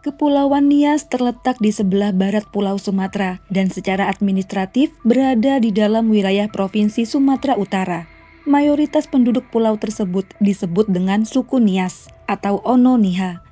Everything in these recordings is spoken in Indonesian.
Kepulauan Nias terletak di sebelah barat Pulau Sumatera dan secara administratif berada di dalam wilayah Provinsi Sumatera Utara. Mayoritas penduduk pulau tersebut disebut dengan suku Nias atau Ono Niha.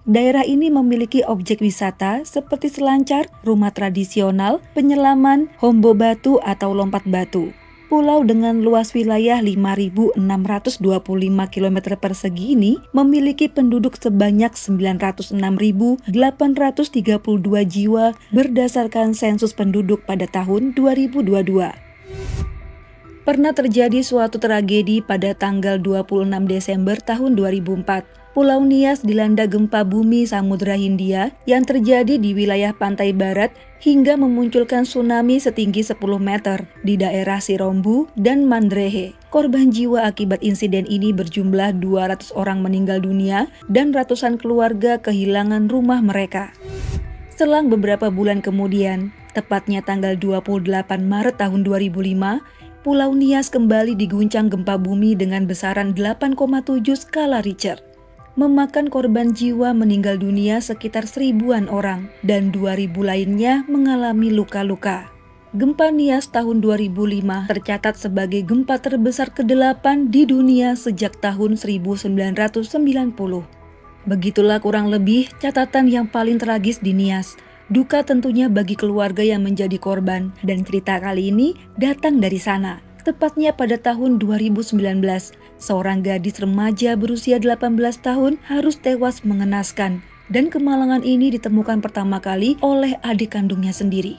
Daerah ini memiliki objek wisata seperti selancar, rumah tradisional, penyelaman, hombo batu atau lompat batu. Pulau dengan luas wilayah 5.625 km persegi ini memiliki penduduk sebanyak 906.832 jiwa berdasarkan sensus penduduk pada tahun 2022. Pernah terjadi suatu tragedi pada tanggal 26 Desember tahun 2004. Pulau Nias dilanda gempa bumi Samudra Hindia yang terjadi di wilayah pantai barat hingga memunculkan tsunami setinggi 10 meter di daerah Sirombu dan Mandrehe. Korban jiwa akibat insiden ini berjumlah 200 orang meninggal dunia dan ratusan keluarga kehilangan rumah mereka. Selang beberapa bulan kemudian, tepatnya tanggal 28 Maret tahun 2005, Pulau Nias kembali diguncang gempa bumi dengan besaran 8,7 skala Richter. Memakan korban jiwa meninggal dunia sekitar 1.000-an orang dan 2.000 lainnya mengalami luka-luka. Gempa Nias tahun 2005 tercatat sebagai gempa terbesar ke-8 di dunia sejak tahun 1990. Begitulah kurang lebih catatan yang paling tragis di Nias. Duka tentunya bagi keluarga yang menjadi korban dan cerita kali ini datang dari sana. Tepatnya pada tahun 2019, seorang gadis remaja berusia 18 tahun harus tewas mengenaskan dan kemalangan ini ditemukan pertama kali oleh adik kandungnya sendiri.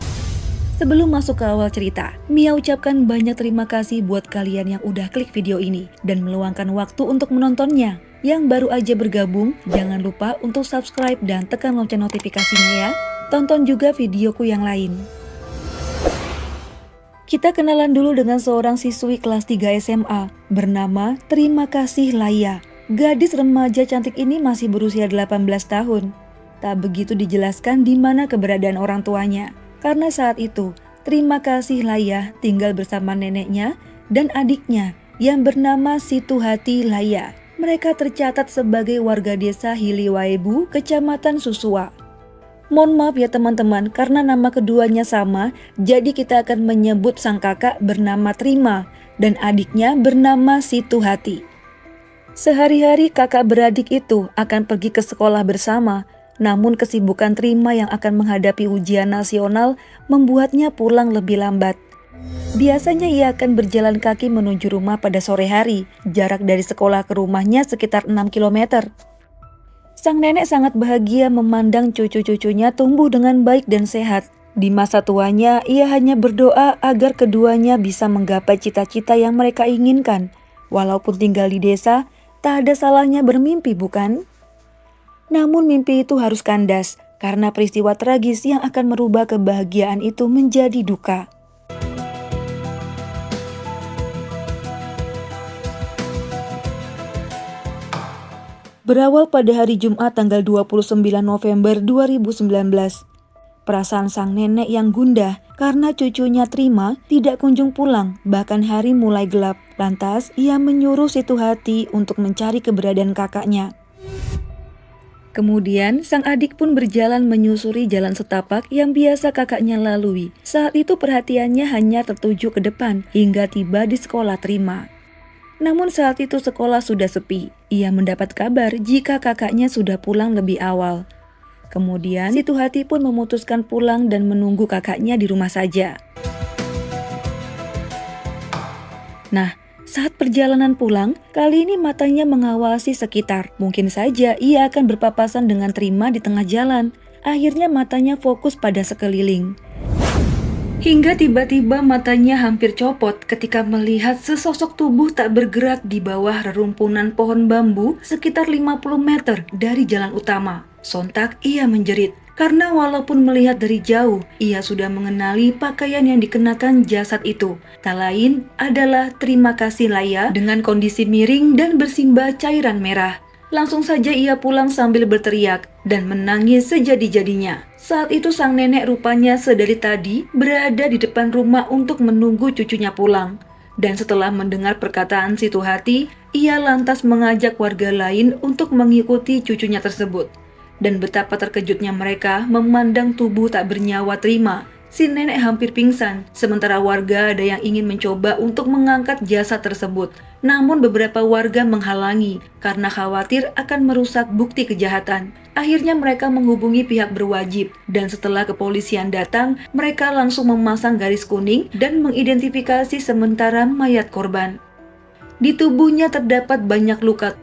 Sebelum masuk ke awal cerita, Mia ucapkan banyak terima kasih buat kalian yang udah klik video ini dan meluangkan waktu untuk menontonnya. Yang baru aja bergabung, jangan lupa untuk subscribe dan tekan lonceng notifikasinya ya. Tonton juga videoku yang lain. Kita kenalan dulu dengan seorang siswi kelas 3 SMA bernama Terima Kasih Laya. Gadis remaja cantik ini masih berusia 18 tahun. Tak begitu dijelaskan di mana keberadaan orang tuanya. Karena saat itu, Terima Kasih Laya tinggal bersama neneknya dan adiknya yang bernama Situhati Laya. Mereka tercatat sebagai warga desa Hiliwaebu, Kecamatan Susua. Mohon maaf ya teman-teman, karena nama keduanya sama, jadi kita akan menyebut sang kakak bernama Terima dan adiknya bernama Situhati. Sehari-hari kakak beradik itu akan pergi ke sekolah bersama, namun kesibukan Terima yang akan menghadapi ujian nasional membuatnya pulang lebih lambat. Biasanya ia akan berjalan kaki menuju rumah pada sore hari, jarak dari sekolah ke rumahnya sekitar 6 km. Sang nenek sangat bahagia memandang cucu-cucunya tumbuh dengan baik dan sehat. Di masa tuanya, ia hanya berdoa agar keduanya bisa menggapai cita-cita yang mereka inginkan. Walaupun tinggal di desa, tak ada salahnya bermimpi, bukan? Namun mimpi itu harus kandas, karena peristiwa tragis yang akan merubah kebahagiaan itu menjadi duka. Berawal pada hari Jumat tanggal 29 November 2019. Perasaan sang nenek yang gundah karena cucunya Terima tidak kunjung pulang, bahkan hari mulai gelap. Lantas ia menyuruh Situhati untuk mencari keberadaan kakaknya. Kemudian sang adik pun berjalan menyusuri jalan setapak yang biasa kakaknya lalui. Saat itu perhatiannya hanya tertuju ke depan hingga tiba di sekolah Terima. Namun saat itu sekolah sudah sepi. Ia mendapat kabar jika kakaknya sudah pulang lebih awal. Kemudian Situhati pun memutuskan pulang dan menunggu kakaknya di rumah saja. Nah, saat perjalanan pulang, kali ini matanya mengawasi sekitar. Mungkin saja ia akan berpapasan dengan Terima di tengah jalan. Akhirnya matanya fokus pada sekeliling. Hingga tiba-tiba matanya hampir copot ketika melihat sesosok tubuh tak bergerak di bawah rerumpunan pohon bambu sekitar 50 meter dari jalan utama. Sontak ia menjerit, karena walaupun melihat dari jauh, ia sudah mengenali pakaian yang dikenakan jasad itu. Tak lain adalah Terima Kasih Laya dengan kondisi miring dan bersimbah cairan merah. Langsung saja ia pulang sambil berteriak dan menangis sejadi-jadinya. Saat itu sang nenek rupanya sedari tadi berada di depan rumah untuk menunggu cucunya pulang. Dan setelah mendengar perkataan Situhati, ia lantas mengajak warga lain untuk mengikuti cucunya tersebut. Dan betapa terkejutnya mereka memandang tubuh tak bernyawa Trima. Si nenek hampir pingsan, sementara warga ada yang ingin mencoba untuk mengangkat jasad tersebut. Namun beberapa warga menghalangi karena khawatir akan merusak bukti kejahatan. Akhirnya mereka menghubungi pihak berwajib, dan setelah kepolisian datang, mereka langsung memasang garis kuning dan mengidentifikasi sementara mayat korban. Di tubuhnya terdapat banyak luka,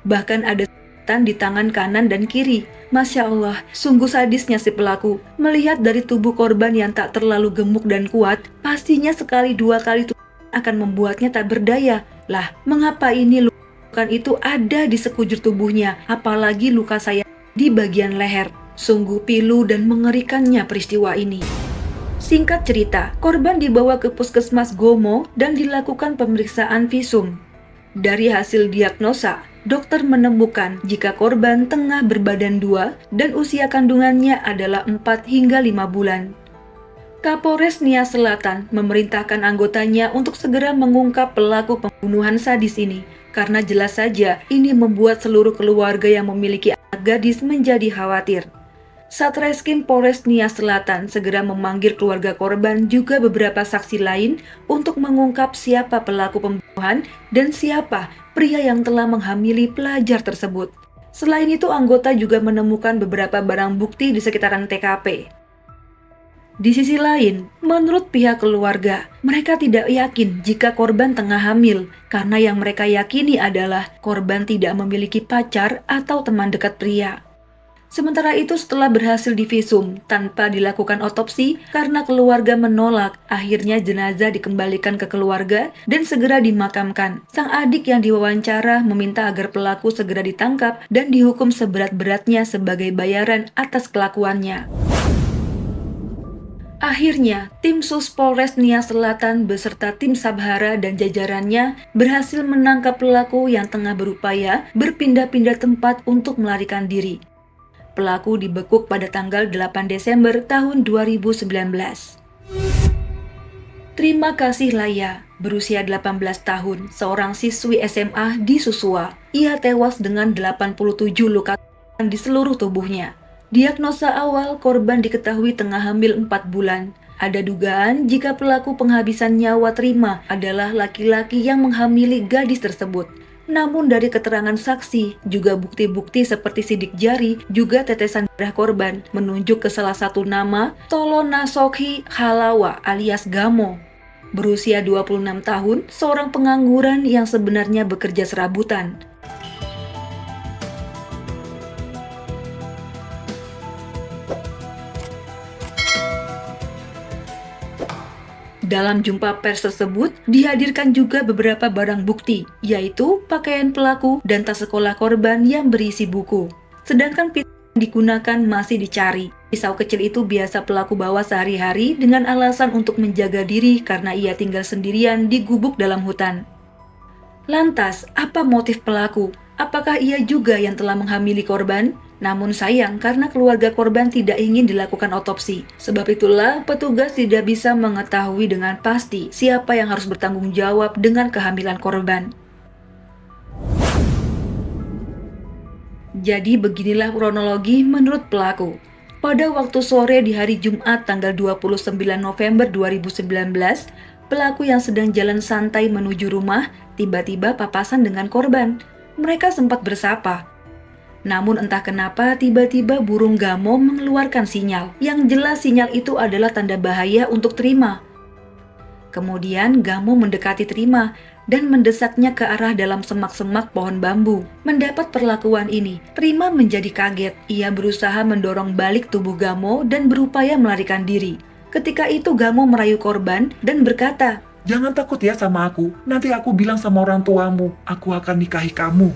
bahkan ada di tangan kanan dan kiri. Masya Allah, sungguh sadisnya si pelaku. Melihat dari tubuh korban yang tak terlalu gemuk dan kuat, pastinya sekali dua kali akan membuatnya tak berdaya. Lah, mengapa ini luka itu ada di sekujur tubuhnya, apalagi luka sayat di bagian leher. Sungguh pilu dan mengerikannya peristiwa ini. Singkat cerita, korban dibawa ke puskesmas Gomo dan dilakukan pemeriksaan visum. Dari hasil diagnosa, dokter menemukan jika korban tengah berbadan 2 dan usia kandungannya adalah 4 hingga 5 bulan. Kapolres Nias Selatan memerintahkan anggotanya untuk segera mengungkap pelaku pembunuhan sadis ini, karena jelas saja ini membuat seluruh keluarga yang memiliki anak gadis menjadi khawatir. Satreskrim Polres Nias Selatan segera memanggil keluarga korban juga beberapa saksi lain untuk mengungkap siapa pelaku pembunuhan dan siapa pria yang telah menghamili pelajar tersebut. Selain itu, anggota juga menemukan beberapa barang bukti di sekitaran TKP. Di sisi lain, menurut pihak keluarga, mereka tidak yakin jika korban tengah hamil, karena yang mereka yakini adalah korban tidak memiliki pacar atau teman dekat pria. Sementara itu, setelah berhasil divisum tanpa dilakukan otopsi karena keluarga menolak, akhirnya jenazah dikembalikan ke keluarga dan segera dimakamkan. Sang adik yang diwawancara meminta agar pelaku segera ditangkap dan dihukum seberat-beratnya sebagai bayaran atas kelakuannya. Akhirnya, tim Sus Polres Nias Selatan beserta tim Sabhara dan jajarannya berhasil menangkap pelaku yang tengah berupaya berpindah-pindah tempat untuk melarikan diri. Pelaku dibekuk pada tanggal 8 Desember tahun 2019. Terima kasih Laya, berusia 18 tahun, seorang siswi SMA di Susua. Ia tewas dengan 87 luka di seluruh tubuhnya. Diagnosa awal, korban diketahui tengah hamil 4 bulan. Ada dugaan jika pelaku penghabisan nyawa Trima adalah laki-laki yang menghamili gadis tersebut. Namun dari keterangan saksi, juga bukti-bukti seperti sidik jari, juga tetesan darah korban, menunjuk ke salah satu nama, Tolonasokhi Halawa alias Gamo. Berusia 26 tahun, seorang pengangguran yang sebenarnya bekerja serabutan. Dalam jumpa pers tersebut, dihadirkan juga beberapa barang bukti, yaitu pakaian pelaku dan tas sekolah korban yang berisi buku. Sedangkan pisau yang digunakan masih dicari. Pisau kecil itu biasa pelaku bawa sehari-hari dengan alasan untuk menjaga diri karena ia tinggal sendirian di gubuk dalam hutan. Lantas, apa motif pelaku? Apakah ia juga yang telah menghamili korban? Namun sayang karena keluarga korban tidak ingin dilakukan otopsi. Sebab itulah petugas tidak bisa mengetahui dengan pasti siapa yang harus bertanggung jawab dengan kehamilan korban. Jadi beginilah kronologi menurut pelaku. Pada waktu sore di hari Jumat tanggal 29 November 2019, pelaku yang sedang jalan santai menuju rumah tiba-tiba papasan dengan korban. Mereka sempat bersapa. Namun entah kenapa tiba-tiba burung Gamo mengeluarkan sinyal. Yang jelas sinyal itu adalah tanda bahaya untuk Trima. Kemudian Gamo mendekati Trima dan mendesaknya ke arah dalam semak-semak pohon bambu. Mendapat perlakuan ini, Trima menjadi kaget. Ia berusaha mendorong balik tubuh Gamo dan berupaya melarikan diri. Ketika itu Gamo merayu korban dan berkata, "Jangan takut ya sama aku, nanti aku bilang sama orang tuamu, aku akan nikahi kamu."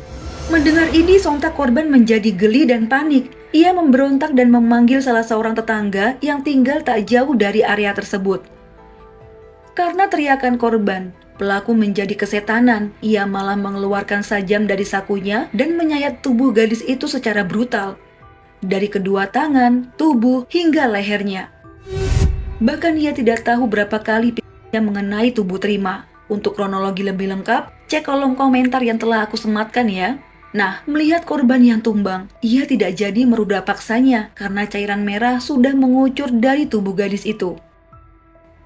Mendengar ini, sontak korban menjadi geli dan panik. Ia memberontak dan memanggil salah seorang tetangga yang tinggal tak jauh dari area tersebut. Karena teriakan korban, pelaku menjadi kesetanan. Ia malah mengeluarkan sajam dari sakunya dan menyayat tubuh gadis itu secara brutal. Dari kedua tangan, tubuh, hingga lehernya. Bahkan ia tidak tahu berapa kali pikirannya mengenai tubuh Trima. Untuk kronologi lebih lengkap, cek kolom komentar yang telah aku sematkan ya. Nah, melihat korban yang tumbang, ia tidak jadi meruda paksanya karena cairan merah sudah mengucur dari tubuh gadis itu.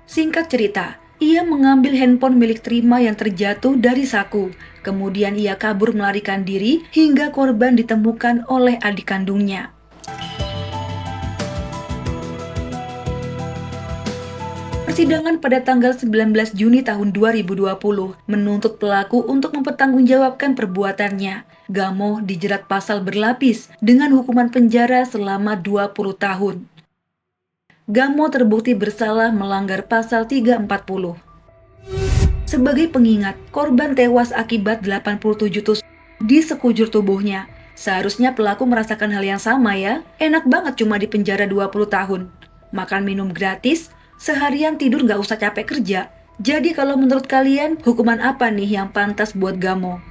Singkat cerita, ia mengambil handphone milik Trima yang terjatuh dari saku. Kemudian ia kabur melarikan diri hingga korban ditemukan oleh adik kandungnya. Persidangan pada tanggal 19 Juni tahun 2020 menuntut pelaku untuk mempertanggungjawabkan perbuatannya. Gamo dijerat pasal berlapis dengan hukuman penjara selama 20 tahun. Gamo terbukti bersalah melanggar pasal 340. Sebagai pengingat, korban tewas akibat 87 tusuk di sekujur tubuhnya. Seharusnya pelaku merasakan hal yang sama ya. Enak banget cuma di penjara 20 tahun. Makan minum gratis, seharian tidur nggak usah capek kerja. Jadi kalau menurut kalian, hukuman apa nih yang pantas buat Gamo?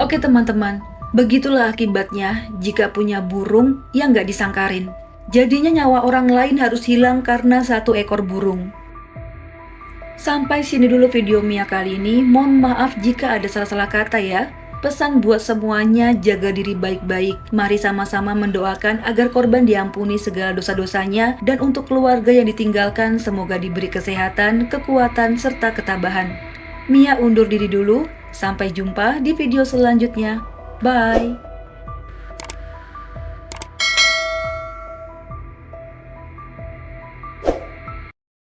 Oke teman-teman, begitulah akibatnya jika punya burung yang nggak disangkarin. Jadinya nyawa orang lain harus hilang karena satu ekor burung. Sampai sini dulu video Mia kali ini. Mohon maaf jika ada salah-salah kata ya. Pesan buat semuanya, jaga diri baik-baik. Mari sama-sama mendoakan agar korban diampuni segala dosa-dosanya, dan untuk keluarga yang ditinggalkan semoga diberi kesehatan, kekuatan, serta ketabahan. Mia undur diri dulu. Sampai jumpa di video selanjutnya. Bye!